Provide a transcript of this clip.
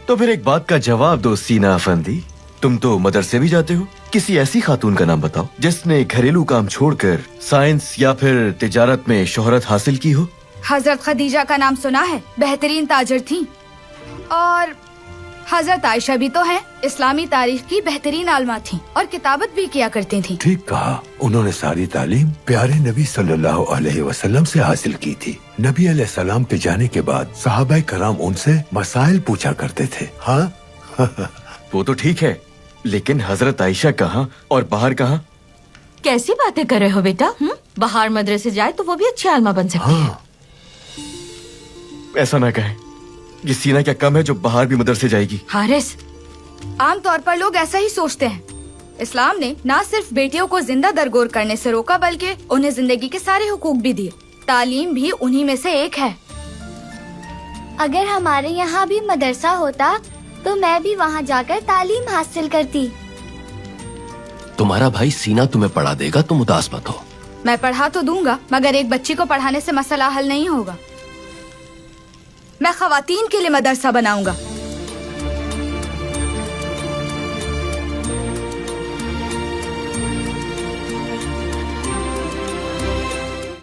तो फिर एक बात का जवाब दो सीना अफंदी, तुम तो मदरसे भी जाते हो, किसी ऐसी खातून का नाम बताओ जिसने घरेलू काम छोड़कर साइंस या फिर तिजारत में शोहरत हासिल की हो। हजरत खदीजा का नाम सुना है, बेहतरीन ताजिर थी। और हजरत आयशा भी तो हैं, इस्लामी तारीख की बेहतरीन आलमा थी और किताबत भी किया करती थी। ठीक कहा, उन्होंने सारी तालीम प्यारे नबी सल्लल्लाहु अलैहि वसल्लम से हासिल की थी। नबी अलैहिस्सलाम के जाने के बाद सहाबाए कराम उनसे मसाइल पूछा करते थे। हाँ वो तो ठीक है, लेकिन हजरत आयशा कहाँ और बाहर कहाँ? कैसी बातें कर रहे हो बेटा? बाहर मदरसे जाए तो वो भी अच्छी आलमा बन सकती है। ऐसा ना कहें, ये सीना क्या कम है जो बाहर भी मदरसे जाएगी? हारिस, आम तौर पर लोग ऐसा ही सोचते हैं। इस्लाम ने न सिर्फ बेटियों को जिंदा दरगोर करने से रोका, बल्कि उन्हें जिंदगी के सारे हुकूक भी दिए। तालीम भी उन्हीं में से एक है। अगर हमारे यहाँ भी मदरसा होता तो मैं भी वहाँ जाकर तालीम हासिल करती। तुम्हारा भाई सीना तुम्हें पढ़ा देगा, तुम उदास मत हो। मैं पढ़ा तो दूंगा, मगर एक बच्ची को पढ़ाने से मसला हल नहीं होगा। मैं खवातीन के लिए मदरसा बनाऊंगा